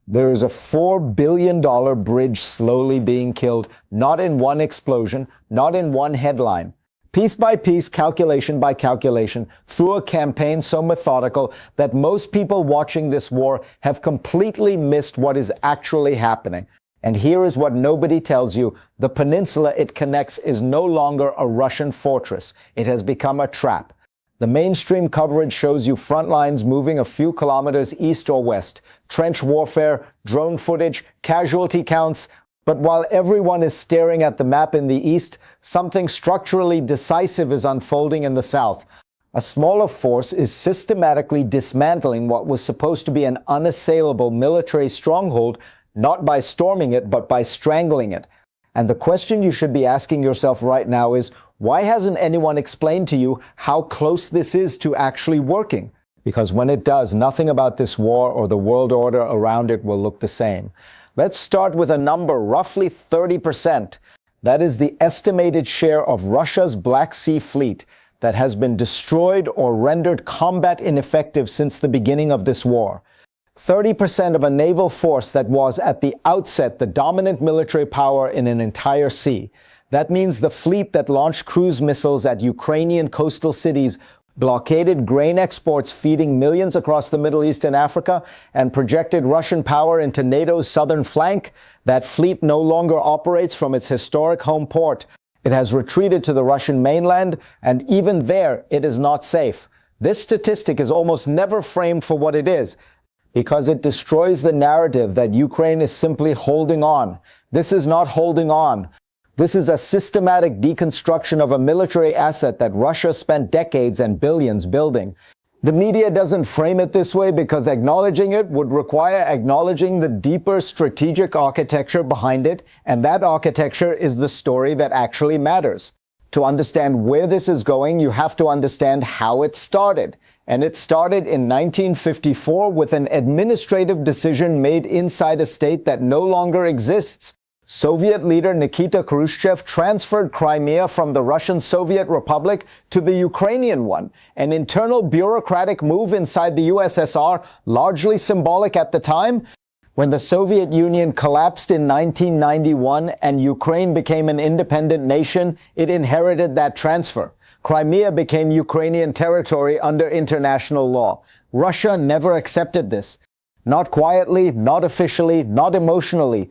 There is a $4 billion bridge slowly being killed, not in one explosion, not in one headline. Piece by piece, calculation by calculation, through a campaign so methodical that most people watching this war have completely missed what is actually happening. And here is what nobody tells you. The peninsula it connects is no longer a Russian fortress. It has become a trap. The mainstream coverage shows you front lines moving a few kilometers east or west, trench warfare, drone footage, casualty counts. But while everyone is staring at the map in the east, something structurally decisive is unfolding in the south. A smaller force is systematically dismantling what was supposed to be an unassailable military stronghold, not by storming it, but by strangling it. And the question you should be asking yourself right now is, why hasn't anyone explained to you how close this is to actually working? Because when it does, nothing about this war or the world order around it will look the same. Let's start with a number, roughly 30%. That is the estimated share of Russia's Black Sea fleet that has been destroyed or rendered combat ineffective since the beginning of this war. 30% of a naval force that was at the outset the dominant military power in an entire sea. That means the fleet that launched cruise missiles at Ukrainian coastal cities, blockaded grain exports feeding millions across the Middle East and Africa, and projected Russian power into NATO's southern flank. That fleet no longer operates from its historic home port. It has retreated to the Russian mainland, and even there, it is not safe. This statistic is almost never framed for what it is, because it destroys the narrative that Ukraine is simply holding on. This is not holding on. This is a systematic deconstruction of a military asset that Russia spent decades and billions building. The media doesn't frame it this way because acknowledging it would require acknowledging the deeper strategic architecture behind it, and that architecture is the story that actually matters. To understand where this is going, you have to understand how it started. And it started in 1954 with an administrative decision made inside a state that no longer exists. Soviet leader Nikita Khrushchev transferred Crimea from the Russian Soviet Republic to the Ukrainian one, an internal bureaucratic move inside the USSR, largely symbolic at the time. When the Soviet Union collapsed in 1991 and Ukraine became an independent nation, it inherited that transfer. Crimea became Ukrainian territory under international law. Russia never accepted this. Not quietly, not officially, not emotionally.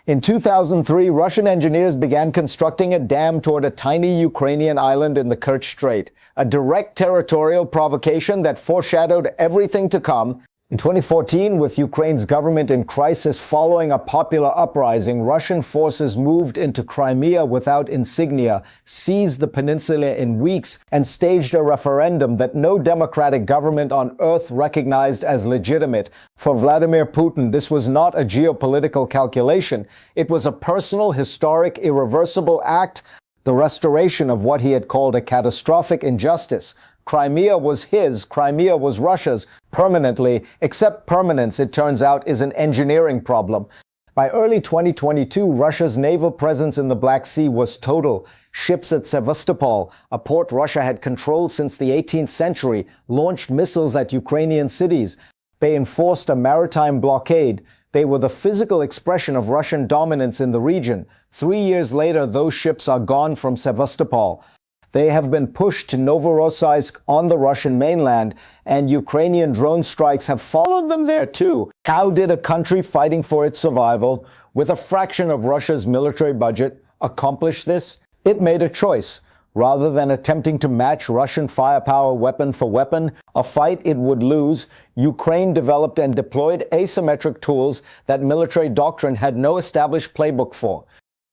In 2003, Russian engineers began constructing a dam toward a tiny Ukrainian island in the Kerch Strait, a direct territorial provocation that foreshadowed everything to come. In 2014, with Ukraine's government in crisis following a popular uprising, Russian forces moved into Crimea without insignia, seized the peninsula in weeks, and staged a referendum that no democratic government on earth recognized as legitimate. For Vladimir Putin, this was not a geopolitical calculation. It was a personal, historic, irreversible act, the restoration of what he had called a catastrophic injustice. Crimea was his, Crimea was Russia's, permanently, except permanence, it turns out, is an engineering problem. By early 2022, Russia's naval presence in the Black Sea was total. Ships at Sevastopol, a port Russia had controlled since the 18th century, launched missiles at Ukrainian cities. They enforced a maritime blockade. They were the physical expression of Russian dominance in the region. 3 years later, those ships are gone from Sevastopol. They have been pushed to Novorossiysk on the Russian mainland, and Ukrainian drone strikes have followed them there too. How did a country fighting for its survival, with a fraction of Russia's military budget, accomplish this? It made a choice. Rather than attempting to match Russian firepower weapon for weapon, a fight it would lose, Ukraine developed and deployed asymmetric tools that military doctrine had no established playbook for.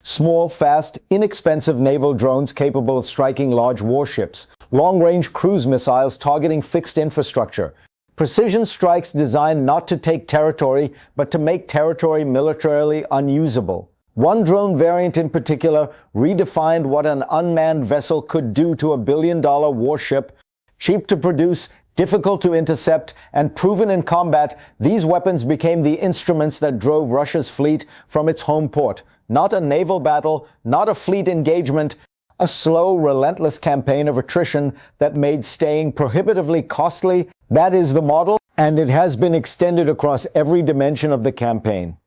Small, fast, inexpensive naval drones capable of striking large warships. Long-range cruise missiles targeting fixed infrastructure. Precision strikes designed not to take territory, but to make territory militarily unusable. One drone variant in particular redefined what an unmanned vessel could do to a billion-dollar warship. Cheap to produce, difficult to intercept, and proven in combat, these weapons became the instruments that drove Russia's fleet from its home port. Not a naval battle, not a fleet engagement, a slow, relentless campaign of attrition that made staying prohibitively costly That is the model, and it has been extended across every dimension of the campaign.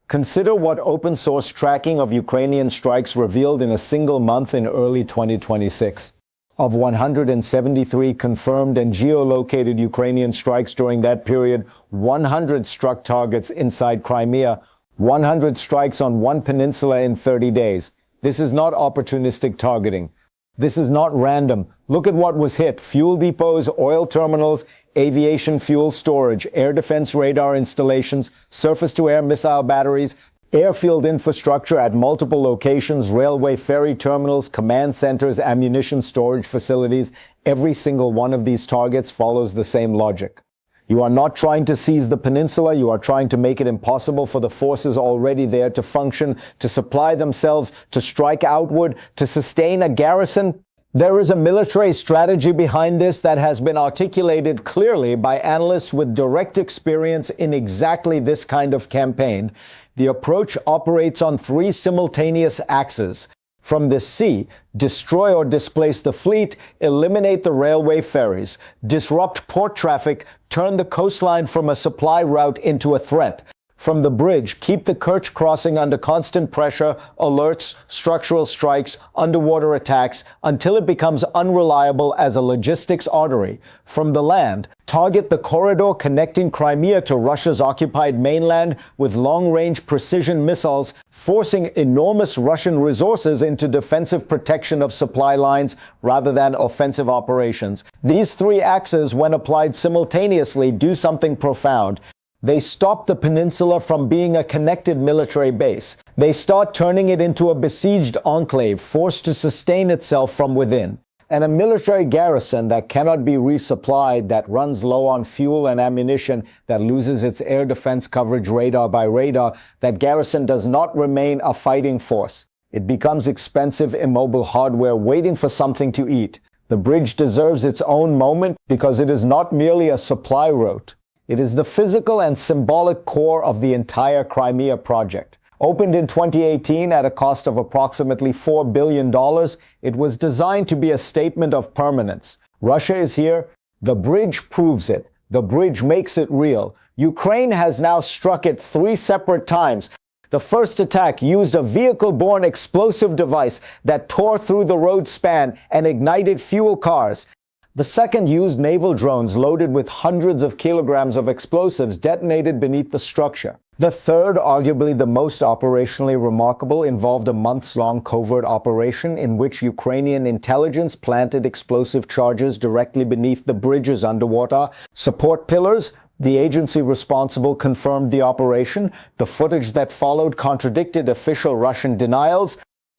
Consider what open source tracking of Ukrainian strikes revealed in a single month in early 2026. Of 173 confirmed and geolocated Ukrainian strikes during that period, 100 struck targets inside Crimea, 100 strikes on one peninsula in 30 days. This is not opportunistic targeting. This is not random. Look at what was hit: fuel depots, oil terminals, aviation fuel storage, air defense radar installations, surface-to-air missile batteries, airfield infrastructure at multiple locations, railway ferry terminals, command centers, ammunition storage facilities. Every single one of these targets follows the same logic. You are not trying to seize the peninsula. You are trying to make it impossible for the forces already there to function, to supply themselves, to strike outward, to sustain a garrison. There is a military strategy behind this that has been articulated clearly by analysts with direct experience in exactly this kind of campaign. The approach operates on three simultaneous axes. From the sea, destroy or displace the fleet, eliminate the railway ferries, disrupt port traffic, turn the coastline from a supply route into a threat. From the bridge, keep the Kerch crossing under constant pressure, alerts, structural strikes, underwater attacks, until it becomes unreliable as a logistics artery. From the land, target the corridor connecting Crimea to Russia's occupied mainland with long-range precision missiles, forcing enormous Russian resources into defensive protection of supply lines rather than offensive operations. These three axes, when applied simultaneously, do something profound. They stop the peninsula from being a connected military base. They start turning it into a besieged enclave, forced to sustain itself from within. And a military garrison that cannot be resupplied, that runs low on fuel and ammunition, that loses its air defense coverage radar by radar, that garrison does not remain a fighting force. It becomes expensive, immobile hardware waiting for something to eat. The bridge deserves its own moment because it is not merely a supply route. It is the physical and symbolic core of the entire Crimea project. Opened in 2018 at a cost of approximately $4 billion, it was designed to be a statement of permanence. Russia is here. The bridge proves it. The bridge makes it real. Ukraine has now struck it 3 separate times. The first attack used a vehicle-borne explosive device that tore through the road span and ignited fuel cars. The second used naval drones loaded with hundreds of kilograms of explosives detonated beneath the structure. The third, arguably the most operationally remarkable, involved a months-long covert operation in which Ukrainian intelligence planted explosive charges directly beneath the bridge's underwater support pillars. The agency responsible confirmed the operation. The footage that followed contradicted official Russian denials.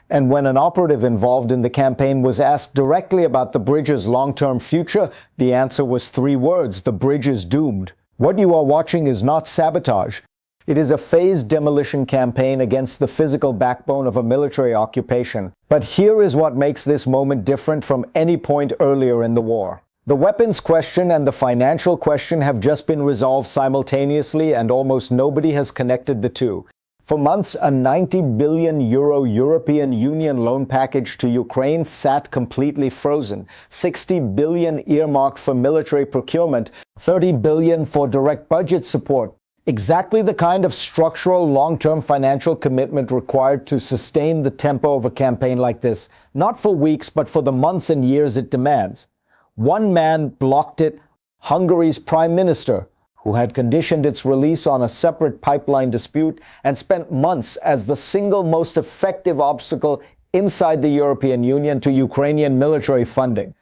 And when an operative involved in the campaign was asked directly about the bridge's long-term future, the answer was 3 words: the bridge is doomed. What you are watching is not sabotage. It is a phased demolition campaign against the physical backbone of a military occupation. But here is what makes this moment different from any point earlier in the war. The weapons question and the financial question have just been resolved simultaneously, and almost nobody has connected the two. For months, a €90 billion European Union loan package to Ukraine sat completely frozen. $60 billion earmarked for military procurement, $30 billion for direct budget support. Exactly the kind of structural, long-term financial commitment required to sustain the tempo of a campaign like this, not for weeks, but for the months and years it demands. One man blocked it: Hungary's prime minister, who had conditioned its release on a separate pipeline dispute and spent months as the single most effective obstacle inside the European Union to Ukrainian military funding.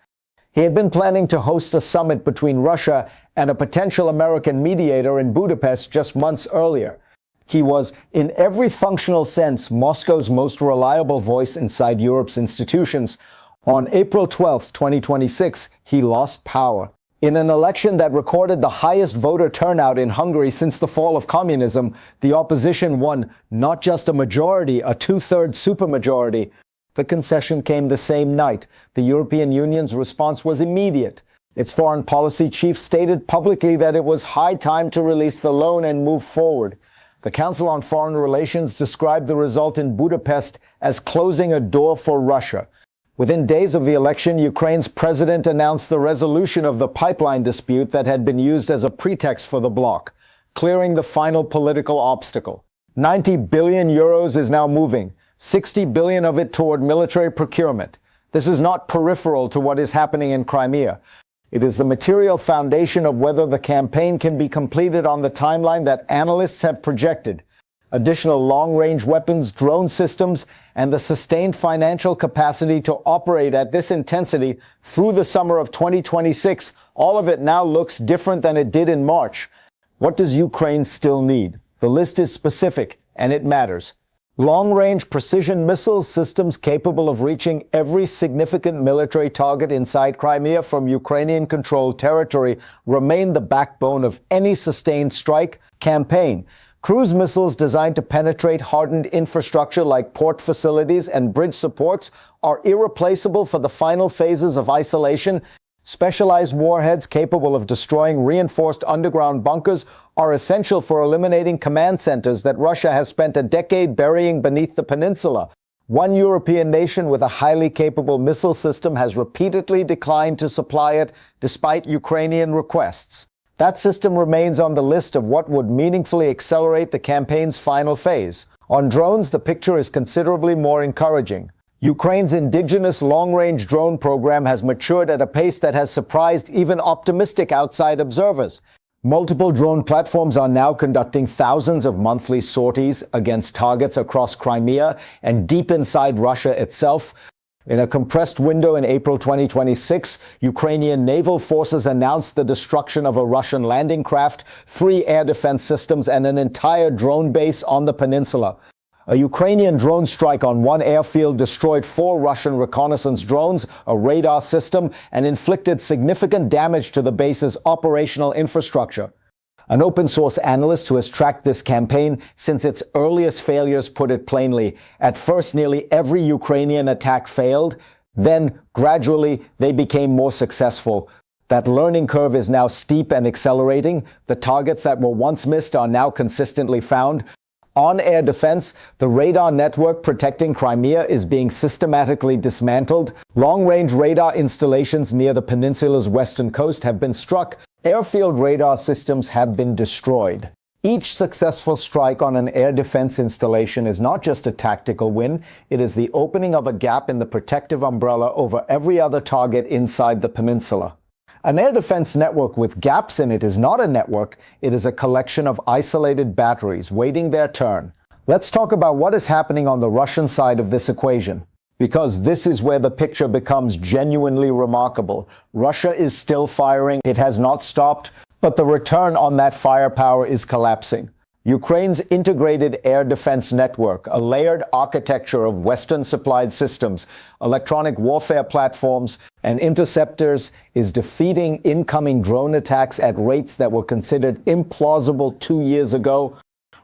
He had been planning to host a summit between Russia and a potential American mediator in Budapest just months earlier. He was, in every functional sense, Moscow's most reliable voice inside Europe's institutions. On April 12, 2026, he lost power. In an election that recorded the highest voter turnout in Hungary since the fall of communism, the opposition won not just a majority, a 2/3 supermajority. The concession came the same night. The European Union's response was immediate. Its foreign policy chief stated publicly that it was high time to release the loan and move forward. The Council on Foreign Relations described the result in Budapest as closing a door for Russia. Within days of the election, Ukraine's president announced the resolution of the pipeline dispute that had been used as a pretext for the bloc, clearing the final political obstacle. 90 billion euros is now moving, 60 billion of it toward military procurement. This is not peripheral to what is happening in Crimea. It is the material foundation of whether the campaign can be completed on the timeline that analysts have projected. Additional long-range weapons, drone systems, and the sustained financial capacity to operate at this intensity through the summer of 2026, all of it now looks different than it did in March. What does Ukraine still need? The list is specific, and it matters. Long-range precision missile systems capable of reaching every significant military target inside Crimea from Ukrainian-controlled territory remain the backbone of any sustained strike campaign. Cruise missiles designed to penetrate hardened infrastructure like port facilities and bridge supports are irreplaceable for the final phases of isolation. Specialized warheads capable of destroying reinforced underground bunkers are essential for eliminating command centers that Russia has spent a decade burying beneath the peninsula. One European nation with a highly capable missile system has repeatedly declined to supply it despite Ukrainian requests. That system remains on the list of what would meaningfully accelerate the campaign's final phase. On drones, the picture is considerably more encouraging. Ukraine's indigenous long-range drone program has matured at a pace that has surprised even optimistic outside observers. Multiple drone platforms are now conducting thousands of monthly sorties against targets across Crimea and deep inside Russia itself. In a compressed window in April 2026, Ukrainian naval forces announced the destruction of a Russian landing craft, 3 air defense systems, and an entire drone base on the peninsula. A Ukrainian drone strike on one airfield destroyed 4 Russian reconnaissance drones, a radar system, and inflicted significant damage to the base's operational infrastructure. An open-source analyst who has tracked this campaign since its earliest failures put it plainly. At first, nearly every Ukrainian attack failed. Then, gradually, they became more successful. That learning curve is now steep and accelerating. The targets that were once missed are now consistently found. On air defense, the radar network protecting Crimea is being systematically dismantled. Long-range radar installations near the peninsula's western coast have been struck. Airfield radar systems have been destroyed. Each successful strike on an air defense installation is not just a tactical win, it is the opening of a gap in the protective umbrella over every other target inside the peninsula. An air defense network with gaps in it is not a network, it is a collection of isolated batteries waiting their turn. Let's talk about what is happening on the Russian side of this equation, because this is where the picture becomes genuinely remarkable. Russia is still firing, it has not stopped, but the return on that firepower is collapsing. Ukraine's integrated air defense network, a layered architecture of Western-supplied systems, electronic warfare platforms, and interceptors, is defeating incoming drone attacks at rates that were considered implausible 2 years ago.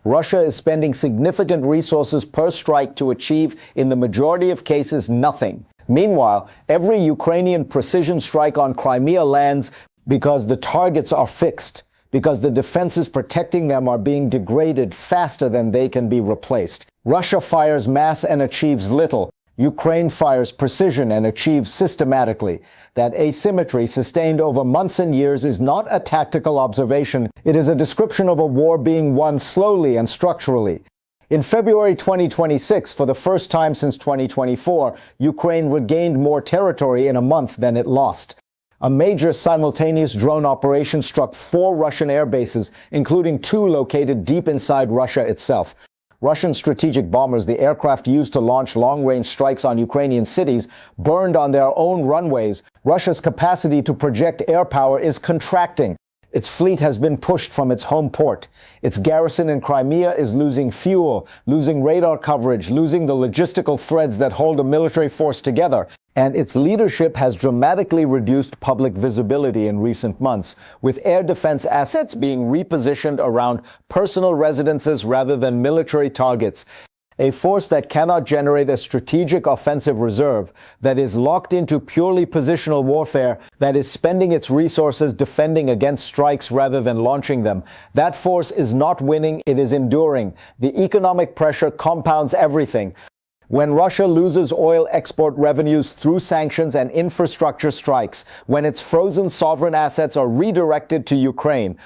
Russia is spending significant resources per strike to achieve, in the majority of cases, nothing. Meanwhile, every Ukrainian precision strike on Crimea lands because the targets are fixed, because the defenses protecting them are being degraded faster than they can be replaced. Russia fires mass and achieves little. Ukraine fires precision and achieves systematically. That asymmetry sustained over months and years is not a tactical observation. It is a description of a war being won slowly and structurally. In February 2026, for the first time since 2024, Ukraine regained more territory in a month than it lost. A major simultaneous drone operation struck 4 Russian air bases, including 2 located deep inside Russia itself. Russian strategic bombers, the aircraft used to launch long-range strikes on Ukrainian cities, burned on their own runways. Russia's capacity to project air power is contracting. Its fleet has been pushed from its home port. Its garrison in Crimea is losing fuel, losing radar coverage, losing the logistical threads that hold a military force together. And its leadership has dramatically reduced public visibility in recent months, with air defense assets being repositioned around personal residences rather than military targets. A force that cannot generate a strategic offensive reserve, that is locked into purely positional warfare, that is spending its resources defending against strikes rather than launching them. That force is not winning, it is enduring. The economic pressure compounds everything. When Russia loses oil export revenues through sanctions and infrastructure strikes, when its frozen sovereign assets are redirected to Ukraine,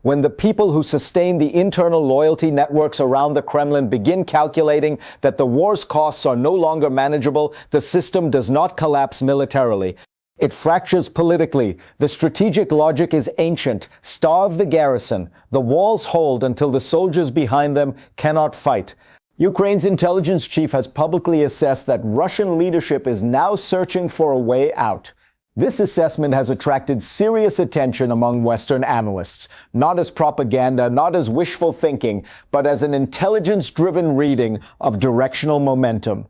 when the people who sustain the internal loyalty networks around the Kremlin begin calculating that the war's costs are no longer manageable, the system does not collapse militarily. It fractures politically. The strategic logic is ancient. Starve the garrison. The walls hold until the soldiers behind them cannot fight. Ukraine's intelligence chief has publicly assessed that Russian leadership is now searching for a way out. This assessment has attracted serious attention among Western analysts, not as propaganda, not as wishful thinking, but as an intelligence-driven reading of directional momentum.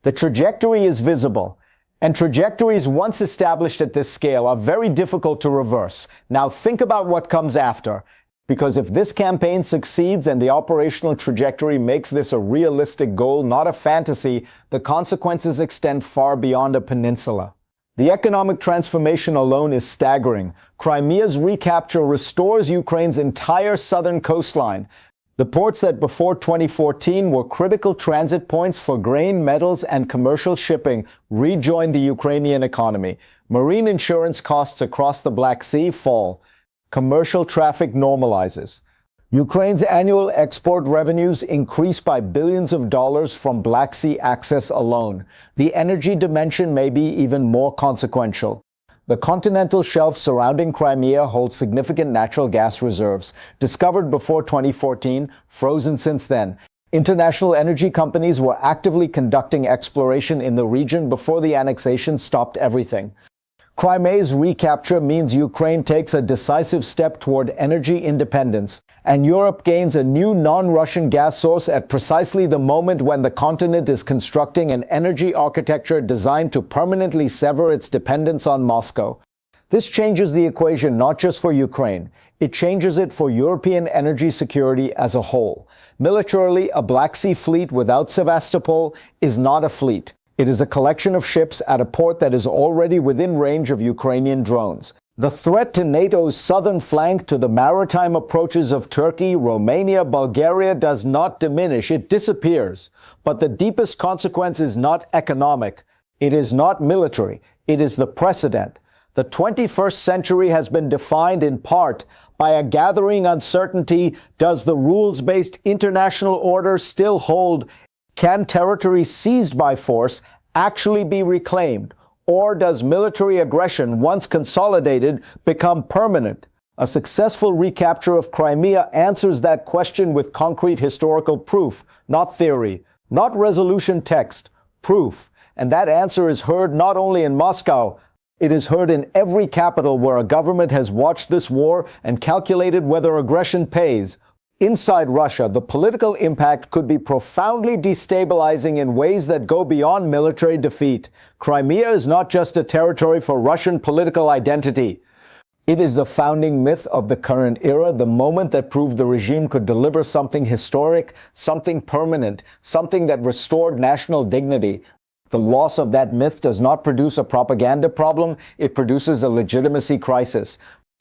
The trajectory is visible, and trajectories once established at this scale are very difficult to reverse. Now think about what comes after, because if this campaign succeeds and the operational trajectory makes this a realistic goal, not a fantasy, the consequences extend far beyond a peninsula. The economic transformation alone is staggering. Crimea's recapture restores Ukraine's entire southern coastline. The ports that before 2014 were critical transit points for grain, metals, and commercial shipping rejoin the Ukrainian economy. Marine insurance costs across the Black Sea fall. Commercial traffic normalizes. Ukraine's annual export revenues increase by billions of dollars from Black Sea access alone. The energy dimension may be even more consequential. The continental shelf surrounding Crimea holds significant natural gas reserves, discovered before 2014, frozen since then. International energy companies were actively conducting exploration in the region before the annexation stopped everything. Crimea's recapture means Ukraine takes a decisive step toward energy independence, and Europe gains a new non-Russian gas source at precisely the moment when the continent is constructing an energy architecture designed to permanently sever its dependence on Moscow. This changes the equation not just for Ukraine, it changes it for European energy security as a whole. Militarily, a Black Sea fleet without Sevastopol is not a fleet. It is a collection of ships at a port that is already within range of Ukrainian drones. The threat to NATO's southern flank, to the maritime approaches of Turkey, Romania, Bulgaria does not diminish, it disappears. But the deepest consequence is not economic. It is not military. It is the precedent. The 21st century has been defined in part by a gathering uncertainty. Does the rules-based international order still hold? Can territory seized by force actually be reclaimed? Or does military aggression, once consolidated, become permanent? A successful recapture of Crimea answers that question with concrete historical proof, not theory, not resolution text, proof. And that answer is heard not only in Moscow, it is heard in every capital where a government has watched this war and calculated whether aggression pays. Inside Russia, the political impact could be profoundly destabilizing in ways that go beyond military defeat. Crimea is not just a territory for Russian political identity. It is the founding myth of the current era, the moment that proved the regime could deliver something historic, something permanent, something that restored national dignity. The loss of that myth does not produce a propaganda problem, it produces a legitimacy crisis.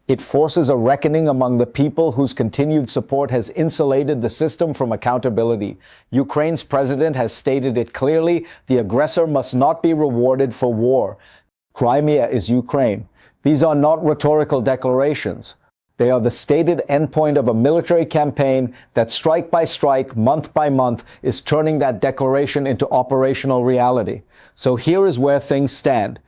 It forces a reckoning among the people whose continued support has insulated the system from accountability. Ukraine's president has stated it clearly: the aggressor must not be rewarded for war. Crimea is Ukraine. These are not rhetorical declarations. They are the stated endpoint of a military campaign that, strike by strike, month by month, is turning that declaration into operational reality. So here is where things stand.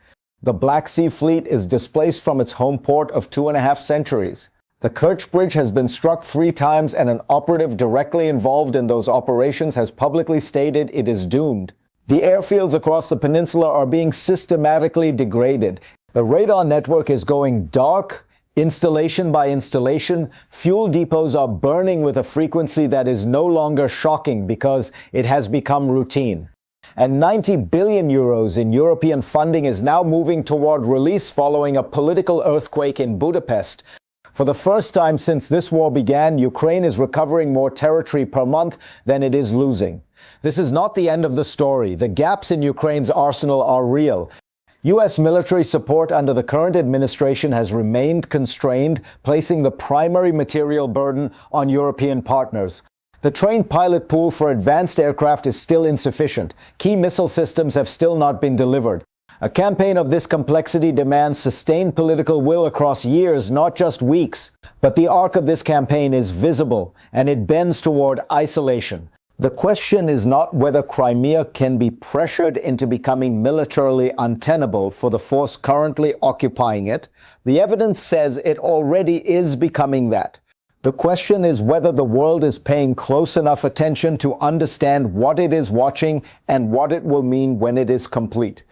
The Black Sea Fleet is displaced from its home port of 2.5 centuries. The Kerch Bridge has been struck 3 times, and an operative directly involved in those operations has publicly stated it is doomed. The airfields across the peninsula are being systematically degraded. The radar network is going dark, installation by installation. Fuel depots are burning with a frequency that is no longer shocking because it has become routine. And 90 billion euros in European funding is now moving toward release following a political earthquake in Budapest. For the first time since this war began, Ukraine is recovering more territory per month than it is losing. This is not the end of the story. The gaps in Ukraine's arsenal are real. U.S. military support under the current administration has remained constrained, placing the primary material burden on European partners. The trained pilot pool for advanced aircraft is still insufficient. Key missile systems have still not been delivered. A campaign of this complexity demands sustained political will across years, not just weeks. But the arc of this campaign is visible, and it bends toward isolation. The question is not whether Crimea can be pressured into becoming militarily untenable for the force currently occupying it. The evidence says it already is becoming that. The question is whether the world is paying close enough attention to understand what it is watching and what it will mean when it is complete.